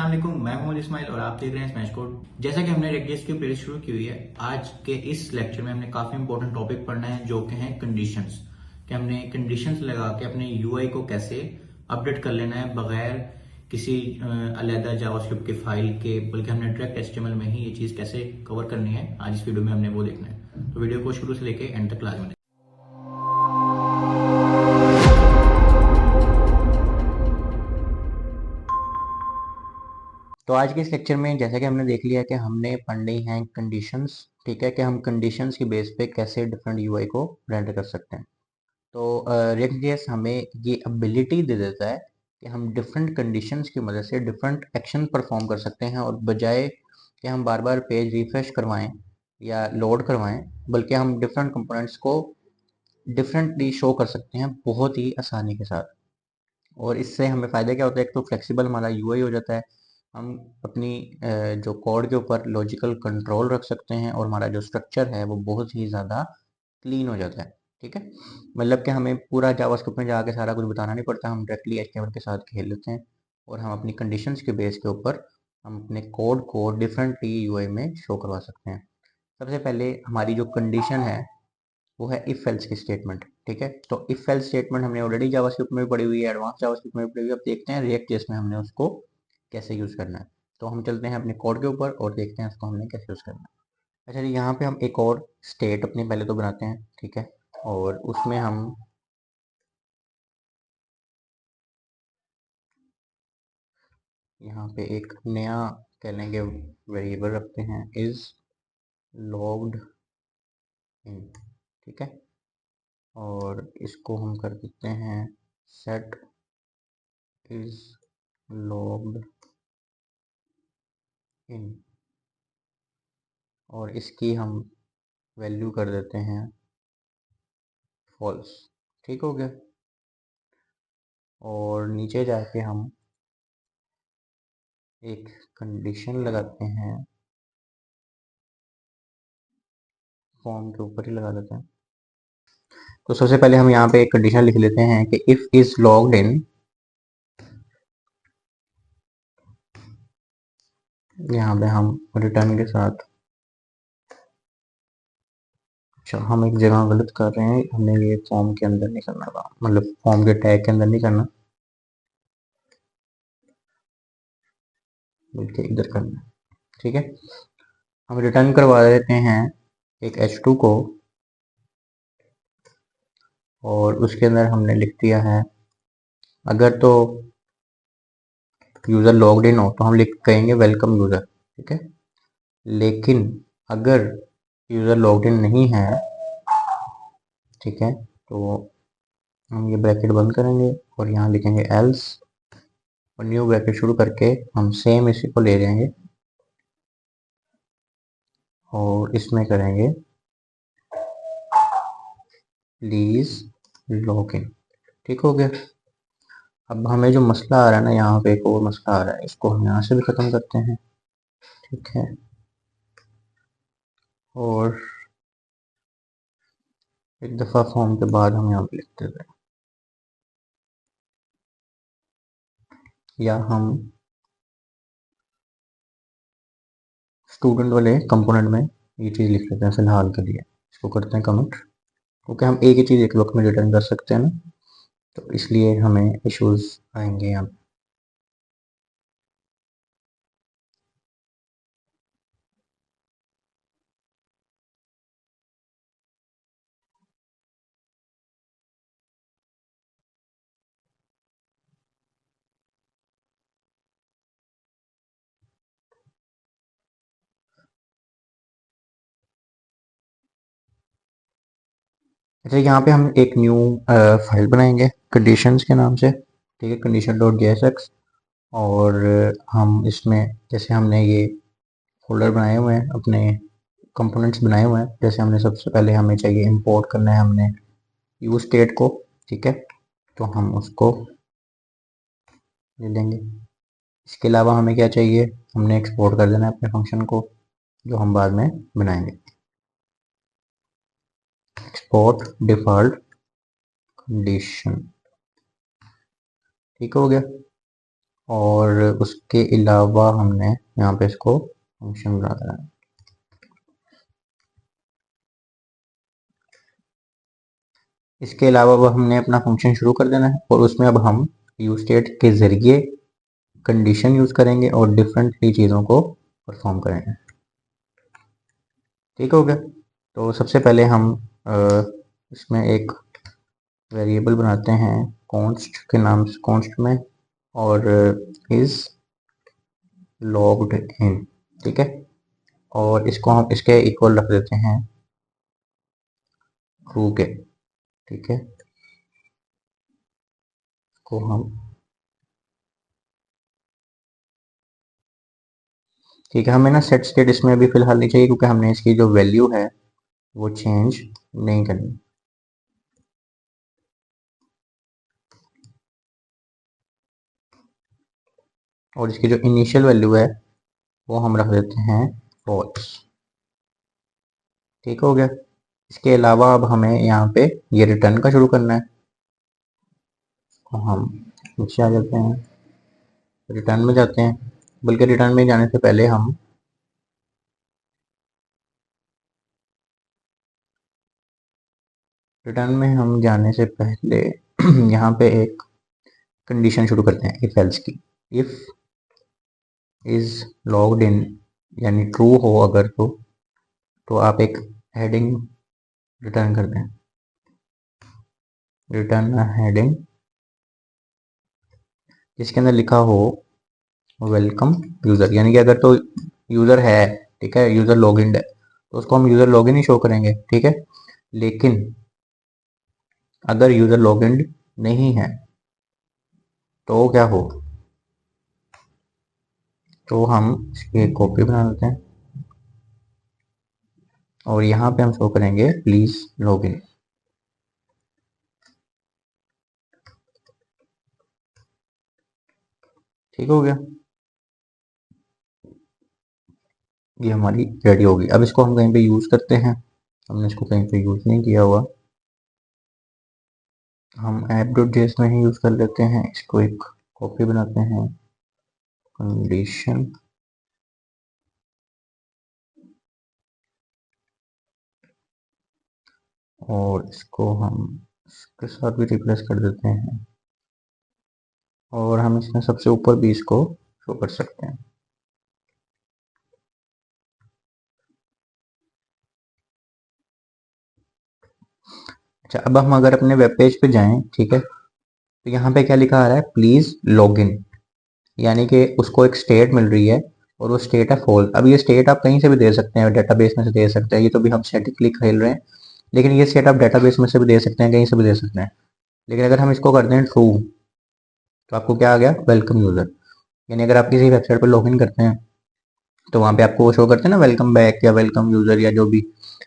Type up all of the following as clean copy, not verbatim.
अस्सलाम वालेकुम, मैं मोहम्मद इस्माइल और आप देख रहे हैं स्मैश कोड। जैसा कि हमने रेगजेस की प्लेलिस्ट शुरू की हुई है, आज के इस लेक्चर में हमने काफी इंपॉर्टेंट टॉपिक पढ़ना है जो कि हैं कंडीशंस। कि हमने कंडीशंस लगा के अपने यूआई को कैसे अपडेट कर लेना है बगैर किसी अलहदा जावास्क्रिप्ट के फाइल के, बल्कि हमने डायरेक्ट एचटीएमएल में ही ये चीज कैसे कवर करनी है। आज इस वीडियो में हमने वो देखना है, तो वीडियो को शुरू से लेके एंड तक लाजमी। तो आज के इस लेक्चर में जैसा कि हमने देख लिया कि हमने पढ़नी है कंडीशंस। ठीक है, कि हम कंडीशंस की बेस पे कैसे डिफरेंट यूआई को रेंडर कर सकते हैं। तो React.js हमें ये एबिलिटी दे देता है कि हम डिफरेंट कंडीशंस की मदद से डिफरेंट एक्शन परफॉर्म कर सकते हैं, और बजाय कि हम बार बार पेज रिफ्रेश करवाएं या लोड करवाएं, बल्कि हम डिफरेंट कंपोनेंट्स को डिफरेंटली शो कर सकते हैं बहुत ही आसानी के साथ। और इससे हमें फ़ायदा क्या होता है? एक तो फ्लेक्सिबल हमारा यूआई हो जाता है, हम अपनी जो कोड के ऊपर लॉजिकल कंट्रोल रख सकते हैं, और हमारा जो स्ट्रक्चर है वो बहुत ही ज़्यादा क्लीन हो जाता है। ठीक है, मतलब कि हमें पूरा जावास्क्रिप्ट में जाके सारा कुछ बताना नहीं पड़ता, हम डायरेक्टली एचटीएमएल के साथ खेल लेते हैं, और हम अपनी कंडीशंस के बेस के ऊपर हम अपने कोड को डिफरेंटली यूआई में शो करवा सकते हैं। सबसे पहले हमारी जो कंडीशन है वो है इफ एल्स की स्टेटमेंट। ठीक है, तो इफ एल्स स्टेटमेंट हमने ऑलरेडी जावास्क्रिप्ट में भी पढ़ी हुई है, एडवांस जावास्क्रिप्ट में भी पढ़ी हुई है। अब देखते हैं रिएक्ट जेएस में हमने उसको कैसे यूज करना है। तो हम चलते हैं अपने कोड के ऊपर और देखते हैं उसको हमने कैसे यूज करना है। अच्छा जी, यहाँ पे हम एक और स्टेट अपनी पहले तो बनाते हैं। ठीक है, और उसमें हम यहाँ पे एक नया कह लेंगे वेरिएबल रखते हैं, इज लॉग्ड इन। ठीक है, और इसको हम कर देते हैं सेट इज लॉग्ड इन, और इसकी हम वैल्यू कर देते हैं फॉल्स। ठीक हो गया, और नीचे जाके हम एक कंडीशन लगाते हैं, फॉर्म के ऊपर ही लगा देते हैं। तो सबसे पहले हम यहाँ पे एक कंडीशन लिख लेते हैं कि इफ इज लॉग्ड इन, यहाँ पे हम रिटर्न के साथ, अच्छा हम एक जगह गलत कर रहे हैं, हमने ये फॉर्म के अंदर नहीं करना था, मतलब फॉर्म के टैग के अंदर नहीं करना, बल्कि इधर करना है। ठीक है, हम रिटर्न करवा देते हैं एक h2 को, और उसके अंदर हमने लिख दिया है, अगर तो यूज़र लॉग्ड इन हो तो हम लिख कहेंगे वेलकम यूज़र। ठीक है, लेकिन अगर यूज़र लॉग्ड इन नहीं है, ठीक है, तो हम ये ब्रैकेट बंद करेंगे और यहाँ लिखेंगे एल्स, और न्यू ब्रैकेट शुरू करके हम सेम इसी को ले जाएंगे और इसमें करेंगे प्लीज लॉग इन। ठीक हो गया। अब हमें जो मसला आ रहा है ना, यहाँ पे एक और मसला आ रहा है, इसको हम यहाँ से भी ख़त्म करते हैं। ठीक है, और एक दफ़ा फॉर्म के बाद हम यहाँ पे लिखते हैं, या हम स्टूडेंट वाले कंपोनेंट में ये चीज़ लिख लेते हैं फिलहाल के लिए, इसको करते हैं कमेंट, क्योंकि हम एक ही चीज़ एक वक्त में रिटर्न कर सकते हैं ना, तो इसलिए हमें इश्यूज आएंगे यहाँ पे। अच्छा, यहाँ पे हम एक न्यू फाइल बनाएंगे कंडीशंस के नाम से। ठीक है, कंडीशन डॉट JSX, और हम इसमें जैसे हमने ये फोल्डर बनाए हुए हैं, अपने कंपोनेंट्स बनाए हुए हैं, जैसे हमने सबसे पहले हमें चाहिए इंपोर्ट करना है हमने यूज स्टेट को। ठीक है, तो हम उसको ले लेंगे। इसके अलावा हमें क्या चाहिए, हमने एक्सपोर्ट कर देना है अपने फंक्शन को, जो हम बाद में बनाएंगे। Export default condition. ठीक हो गया। और उसके अलावा हमने यहाँ पे इसको फंक्शन बना देना है। इसके अलावा अब हमने अपना फंक्शन शुरू कर देना है और उसमें अब हम यूज स्टेट के ज़रिए कंडीशन यूज़ करेंगे और डिफरेंटली चीज़ों को परफॉर्म करेंगे। ठीक हो गया। तो सबसे पहले हम इसमें एक वेरिएबल बनाते हैं कॉन्स्ट के नाम से, कॉन्स्ट में, और इज लॉग्ड इन। ठीक है, और इसको हम इसके इक्वल रख देते हैं ट्रू के। ठीक है, को हम ठीक है, हमें ना सेट स्टेट इसमें अभी फिलहाल नहीं चाहिए क्योंकि हमने इसकी जो वैल्यू है वो चेंज नहीं करनी। और इसकी जो इनिशियल वैल्यू है वो हम रख देते हैं फॉल्स। ठीक हो गया। इसके अलावा अब हमें यहाँ पे ये रिटर्न का शुरू करना है, तो हम नीचे आ जाते हैं, रिटर्न में जाते हैं। बल्कि रिटर्न में जाने से पहले हम रिटर्न में हम जाने से पहले यहाँ पे एक कंडीशन शुरू करते हैं इफ एल्स की। इफ इज लॉग्ड इन यानी ट्रू हो अगर, तो आप एक हेडिंग रिटर्न कर दें, रिटर्न हेडिंग जिसके अंदर लिखा हो वेलकम यूज़र, यानी कि अगर तो यूज़र है, ठीक है, यूज़र लॉगिन है, तो उसको हम यूज़र लॉगिन ही शो करेंगे। ठीक है, लेकिन अगर यूज़र लॉगिन नहीं है तो क्या हो, तो हम इसकी एक कॉपी बना लेते हैं और यहाँ पे हम शो करेंगे प्लीज लॉगिन। ठीक हो गया, ये हमारी रेडी होगी। अब इसको हम कहीं पे यूज़ करते हैं, हमने इसको कहीं पे यूज़ नहीं किया हुआ, हम app.js में ही यूज़ कर लेते हैं। इसको एक कॉपी बनाते हैं, कंडीशन, और इसको हम इसके साथ भी रिप्लेस कर देते हैं और हम इसमें सबसे ऊपर भी इसको शो कर सकते हैं। अच्छा, अब हम अगर अपने वेब पेज पे जाएं, ठीक है, तो यहाँ पे क्या लिखा आ रहा है, प्लीज लॉगिन, यानी कि उसको एक स्टेट मिल रही है और वो स्टेट है फॉल्स। अब ये स्टेट आप कहीं से भी दे सकते हैं, डेटाबेस में से दे सकते हैं, ये तो भी हम स्टैटिकली खेल रहे हैं, लेकिन ये स्टेट आप डेटाबेस में से भी दे सकते हैं, कहीं से भी दे सकते हैं। लेकिन अगर हम इसको कर दें ट्रू, तो आपको क्या आ गया, वेलकम यूजर। यानी अगर आप किसी वेबसाइट पर लॉगिन करते हैं तो वहाँ पे आपको वो शो करते हैं ना वेलकम बैक या वेलकम यूजर या जो भी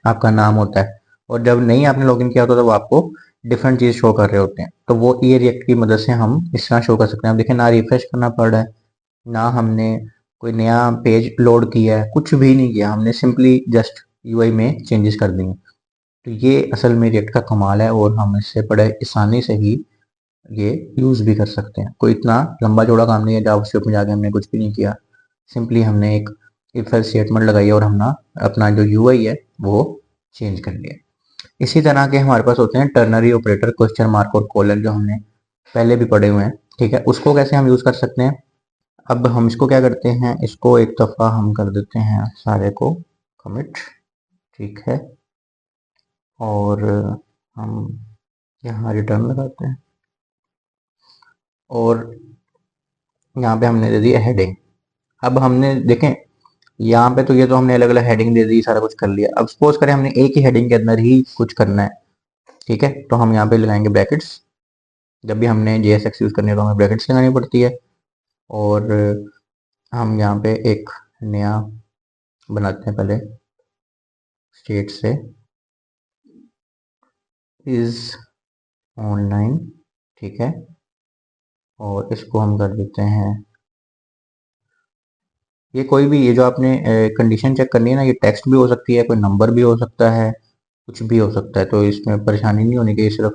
आपका नाम होता है, और जब नहीं आपने लॉगिन किया होता तो वो आपको डिफरेंट चीज़ शो कर रहे होते हैं। तो वो ये रिएक्ट की मदद से हम इस तरह शो कर सकते हैं। अब देखें, ना रिफ्रेश करना पड़ रहा है, ना हमने कोई नया पेज लोड किया है, कुछ भी नहीं किया, हमने सिंपली जस्ट यूआई में चेंजेस कर दिए। तो ये असल में रिएक्ट का कमाल है और हम इससे बड़े आसानी से ही ये यूज़ भी कर सकते हैं। कोई इतना लंबा चौड़ा काम नहीं है, जावास्क्रिप्ट में जाके हमने कुछ भी नहीं किया, सिंपली हमने एक इफ एल्स स्टेटमेंट लगाई और हमने अपना जो यूआई है वो चेंज कर लिया। इसी तरह के हमारे पास होते हैं टर्नरी ऑपरेटर, क्वेश्चन मार्क और कॉलन, जो हमने पहले भी पढ़े हुए हैं। ठीक है, उसको कैसे हम यूज़ कर सकते हैं। अब हम इसको क्या करते हैं, इसको एक दफ़ा हम कर देते हैं सारे को कमिट। ठीक है, और हम यहाँ रिटर्न लगाते हैं और यहाँ पे हमने दे दी हेडिंग। अब हमने देखें यहाँ पे, तो ये तो हमने अलग अलग हेडिंग दे दी, सारा कुछ कर लिया। अब सपोज करें हमने एक ही हेडिंग के अंदर ही कुछ करना है, ठीक है, तो हम यहाँ पे लगाएंगे ब्रैकेट्स। जब भी हमने JSX यूज़ करनी है तो हमें ब्रैकेट्स लगानी पड़ती है। और हम यहाँ पे एक नया बनाते हैं, पहले स्टेट से इज ऑनलाइन। ठीक है, और इसको हम कर देते हैं, ये कोई भी, ये जो आपने कंडीशन चेक करनी है ना, ये टेक्स्ट भी हो सकती है, कोई नंबर भी हो सकता है, कुछ भी हो सकता है, तो इसमें परेशानी नहीं होनी चाहिए। सिर्फ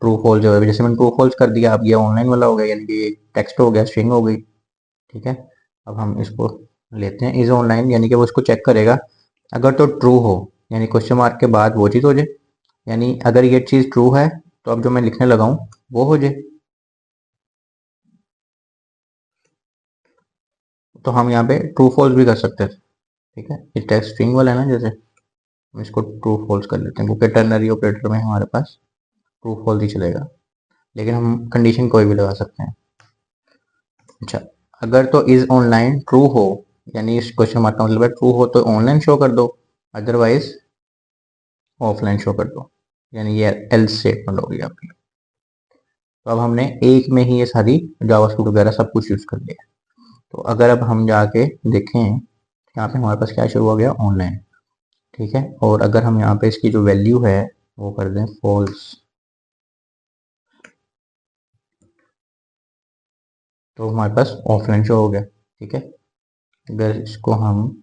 ट्रू फॉल्स जो है, जैसे मैंने ट्रू फॉल्स कर दिया, अब ये ऑनलाइन वाला हो गया, यानी कि टेक्स्ट हो गया, स्ट्रिंग हो गई। ठीक है। अब हम इसको लेते हैं इज ऑनलाइन, यानी कि वो इसको चेक करेगा। अगर तो ट्रू हो, यानी क्वेश्चन मार्क के बाद वो चीज़ हो जाए, यानी अगर ये चीज़ ट्रू है तो अब जो मैं लिखने लगा हूँ वो हो जाए। तो हम यहाँ पे ट्रू फॉल्स भी कर सकते थे, ठीक है। ये टेक्स्ट स्ट्रिंग वाला है ना, जैसे हम इसको ट्रू फॉल्स कर लेते हैं, क्योंकि टर्नरी ऑपरेटर में हमारे पास ट्रू फॉल्स ही चलेगा, लेकिन हम कंडीशन कोई भी लगा सकते हैं। अच्छा, अगर तो इज ऑनलाइन ट्रू हो, यानी इस क्वेश्चन मार्क का मतलब है ट्रू हो तो ऑनलाइन शो कर दो, अदरवाइज ऑफलाइन शो कर दो, यानी ये एल्स स्टेटमेंट होगी आपकी। तो अब हमने एक में ही ये सारी जावास्क्रिप्ट वगैरह सब कुछ यूज कर लिया। तो अगर अब हम जाके देखें, यहाँ पे हमारे पास क्या शुरू हो गया, ऑनलाइन, ठीक है। और अगर हम यहाँ पे इसकी जो वैल्यू है वो कर दें फॉल्स, तो हमारे पास ऑफलाइन शो हो गया, ठीक है। अगर इसको हम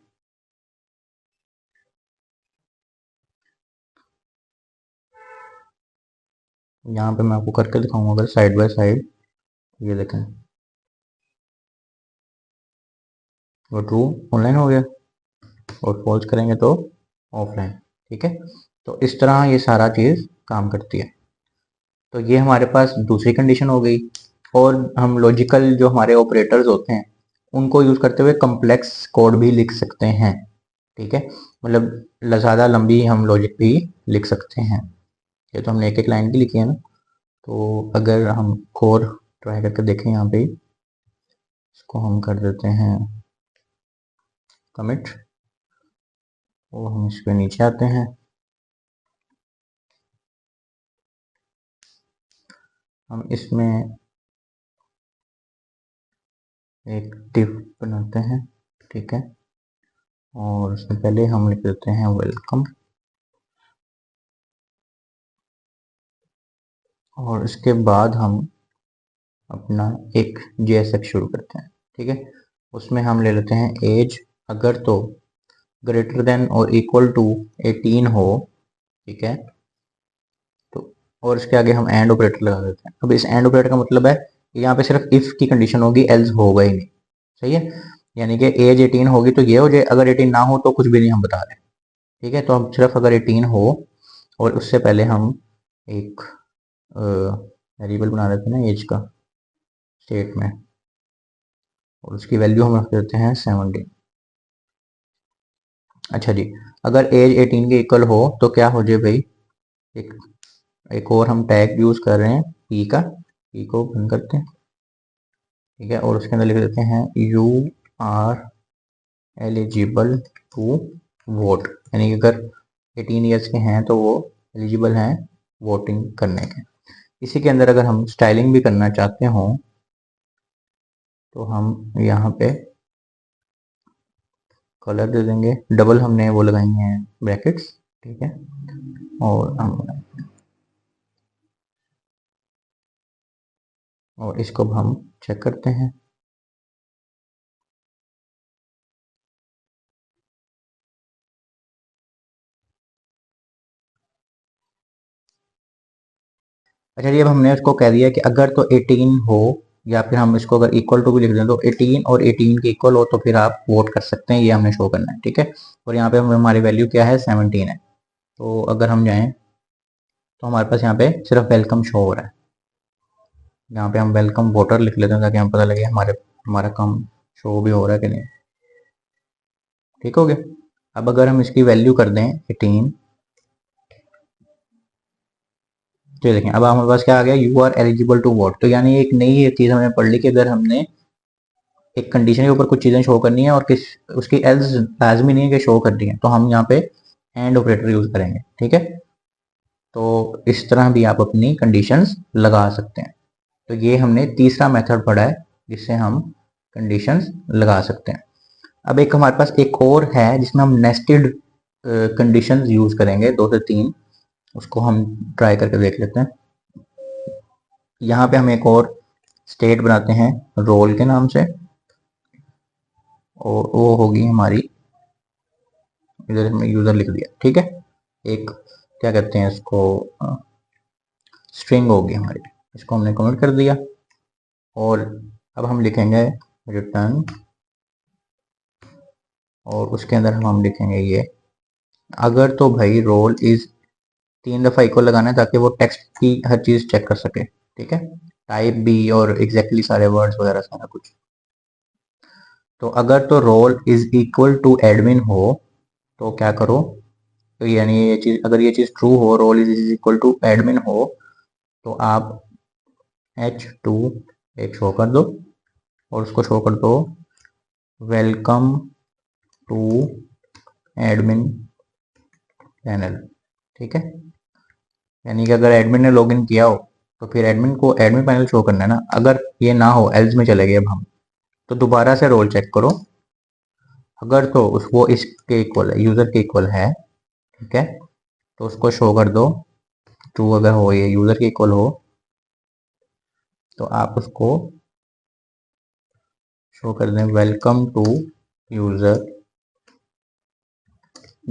यहाँ पे मैं आपको करके दिखाऊंगा, अगर साइड बाय साइड, ये देखें वो ट्रू ऑनलाइन हो गया, और फॉल्स करेंगे तो ऑफलाइन, ठीक है। तो इस तरह ये सारा चीज़ काम करती है। तो ये हमारे पास दूसरी कंडीशन हो गई। और हम लॉजिकल जो हमारे ऑपरेटर्स होते हैं उनको यूज़ करते हुए कम्प्लेक्स कोड भी लिख सकते हैं, ठीक है। मतलब ज़्यादा लंबी हम लॉजिक भी लिख सकते हैं। ये तो हमने एक एक लाइन की लिखी है ना। तो अगर हम कोड ट्राई करके देखें, यहाँ पे इसको हम कर देते हैं कमिट, और हम इस पे नीचे आते हैं। हम इसमें एक div बनाते हैं, ठीक है। और उससे पहले हम लिख देते हैं वेलकम, और इसके बाद हम अपना एक JSX शुरू करते हैं, ठीक है। उसमें हम ले लेते हैं एज, अगर तो ग्रेटर देन और इक्वल टू 18 हो, ठीक है। तो और इसके आगे हम एंड ऑपरेटर लगा देते हैं। अब इस एंड ऑपरेटर का मतलब है कि यहाँ पे सिर्फ इफ की कंडीशन होगी, एल्स होगा ही नहीं, सही है। यानी कि एज 18 होगी तो ये हो जाए, अगर 18 ना हो तो कुछ भी नहीं हम बता रहे, ठीक है। तो हम सिर्फ अगर 18 हो, और उससे पहले हम एक वेरिएबल बना देते हैं ना एज का स्टेट में, और उसकी वैल्यू हम रख देते हैं 17। अच्छा जी, अगर एज 18 के इक्वल हो तो क्या हो जाए भाई, एक एक और हम टैग यूज कर रहे हैं ई का, ई को बंद करते हैं, ठीक है। और उसके अंदर लिख देते हैं you are eligible to vote, यानी कि अगर 18 ईयर्स के हैं तो वो एलिजिबल हैं वोटिंग करने के। इसी के अंदर अगर हम स्टाइलिंग भी करना चाहते हो तो हम यहाँ पे कलर दे देंगे, डबल हमने वो लगाई हैं ब्रैकेट्स, ठीक है। और हम और इसको हम चेक करते हैं। अच्छा जी, अब हमने उसको कह दिया कि अगर तो 18 हो, या फिर हम इसको अगर इक्वल टू भी लिख दें तो 18 और 18 के इक्वल हो तो फिर आप वोट कर सकते हैं, ये हमने शो करना है, ठीक है। और यहाँ पे हमारी वैल्यू क्या है, 17 है। तो अगर हम जाएं तो हमारे पास यहाँ पे सिर्फ वेलकम शो हो रहा है। यहाँ पे हम वेलकम वोटर लिख लेते हैं ताकि हमें पता लगे हमारा काम शो भी हो रहा है कि नहीं, ठीक हो गया। अब अगर हम इसकी वैल्यू कर दें 18, तो देखें अब हमारे पास क्या आ गया, you are eligible to vote. तो यानी एक नई चीज़ हमने पढ़ ली कि अगर हमने एक कंडीशन के ऊपर कुछ चीज़ें शो करनी है और किस उसकी एल्स लाजमी नहीं है कि शो करनी है, तो हम यहाँ पे एंड ऑपरेटर यूज करेंगे, ठीक है। तो इस तरह भी आप अपनी कंडीशंस लगा सकते हैं। तो ये हमने तीसरा मेथड पढ़ा है जिससे हम कंडीशंस लगा सकते हैं। अब एक हमारे पास एक और है जिसमें हम नेस्टेड कंडीशंस यूज करेंगे, 2 से 3। उसको हम ट्राई करके देख लेते हैं। यहाँ पे हम एक और स्टेट बनाते हैं रोल के नाम से, और वो होगी हमारी, इधर हमने यूजर लिख दिया, ठीक है। एक क्या कहते हैं इसको, स्ट्रिंग होगी हमारी, इसको हमने कमेंट कर दिया। और अब हम लिखेंगे रिटर्न, और उसके अंदर हम लिखेंगे ये, अगर तो भाई रोल इज 3 दफ़ा इक्वल लगाना है ताकि वो टेक्स्ट की हर चीज़ चेक कर सके, ठीक है, टाइप भी और एग्जैक्टली सारे वर्ड्स वगैरह सारा कुछ। तो अगर तो role is equal to admin हो तो क्या करो, तो यानी ये चीज़, अगर ये चीज़ ट्रू हो, role is equal to admin हो, तो आप H2 एक शो कर दो और उसको शो कर दो वेलकम टू एडमिन पैनल, ठीक है। यानी कि अगर एडमिन ने लॉगिन किया हो तो फिर एडमिन को एडमिन पैनल शो करना है ना। अगर ये ना हो, एल्स में चले गए अब हम, तो दोबारा से रोल चेक करो, अगर तो उस वो इसके इक्वल है, यूज़र के इक्वल है, ठीक है, तो उसको शो कर दो। ट्रू अगर हो, ये यूज़र के इक्वल हो, तो आप उसको शो कर दें welcome to user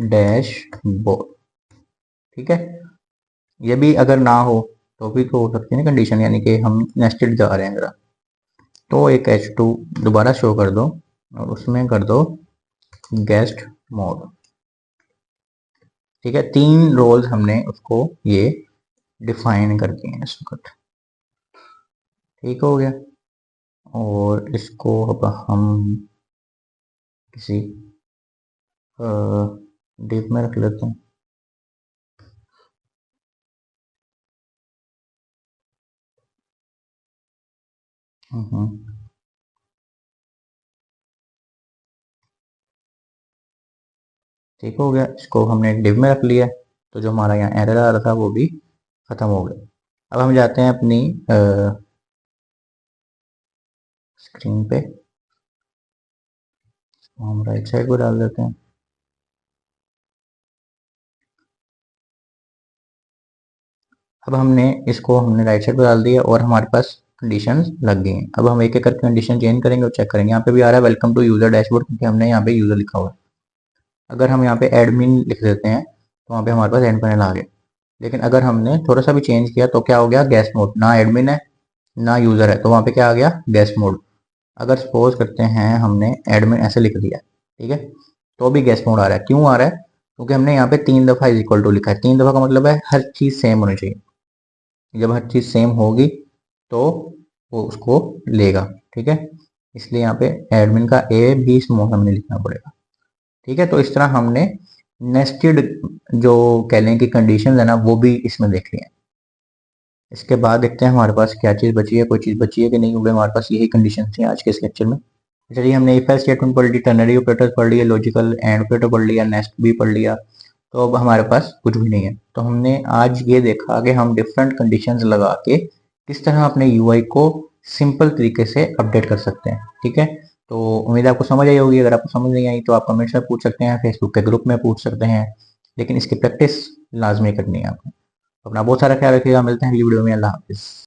dashboard, ठीक है। ये भी अगर ना हो तो भी तो हो सकती है ना कंडीशन, यानी कि हम नेस्टेड जा रहे हैं ज़रा, तो एक H2 दोबारा शो कर दो और उसमें कर दो गेस्ट मोड, ठीक है। 3 रोल्स हमने उसको ये डिफाइन कर दिए हैं इस वक्त, ठीक हो गया। और इसको अब हम किसी डिव में रख लेते हैं। ठीक हो गया, इसको हमने एक डिव में रख लिया, तो जो हमारा यहाँ एरर आ रहा था वो भी ख़त्म हो गया। अब हम जाते हैं अपनी स्क्रीन पे, हम राइट साइड को डाल देते हैं। अब हमने राइट साइड पे डाल दिया और हमारे पास कंडीशंस लग गई हैं। अब हम एक एक करके कंडीशन चेंज करेंगे और चेक करेंगे। यहाँ पे भी आ रहा है वेलकम टू यूज़र डैशबोर्ड, क्योंकि हमने यहाँ पे यूज़र लिखा हुआ है। अगर हम यहाँ पे एडमिन लिख देते हैं तो वहाँ पे हमारे पास एड पैनल आ गया। लेकिन अगर हमने थोड़ा सा भी चेंज किया तो क्या हो गया, गेस्ट मोड, ना एडमिन है ना यूज़र है, तो वहाँ पे क्या आ गया, गेस्ट मोड। अगर सपोज करते हैं हमने एडमिन ऐसे लिख दिया, ठीक है, तो भी गेस्ट मोड आ रहा है। क्यों आ रहा है, क्योंकि हमने यहाँ पे 3 दफ़ा इज इक्वल टू लिखा है। 3 दफ़ा का मतलब है हर चीज़ सेम होनी चाहिए। जब हर चीज़ सेम होगी तो वो उसको लेगा, ठीक है। इसलिए यहाँ पे एडमिन का ए भी स्मॉल हमें लिखना पड़ेगा, ठीक है। तो इस तरह हमने नेस्टेड जो कह लें कि कंडीशन है ना, वो भी इसमें देख लिया। इसके बाद देखते हैं हमारे पास क्या चीज़ बची है, कोई चीज़ बची है कि नहीं। होगी हमारे पास यही कंडीशन थी आज के इस लेक्चर में। चलिए, हमने इफ एल्स स्टेटमेंट पढ़ ली, टर्नरी ऑपरेटर पढ़ लिया, लॉजिकल एंड ऑपरेटर पढ़ लिया, नेस्ट भी पढ़ लिया। तो अब हमारे पास कुछ भी नहीं है। तो हमने आज ये देखा कि हम डिफरेंट कंडीशंस लगा के किस तरह अपने यूआई को सिंपल तरीके से अपडेट कर सकते हैं, ठीक है। तो उम्मीद है आपको समझ आई होगी। अगर आपको समझ नहीं आई तो आप कमेंट्स में पूछ सकते हैं, फेसबुक के ग्रुप में पूछ सकते हैं, लेकिन इसकी प्रैक्टिस लाजमी करनी है आपको। अपना बहुत सारा ख्याल रखिएगा, मिलते हैं अगली वीडियो में। अल्लाह हाफिज़।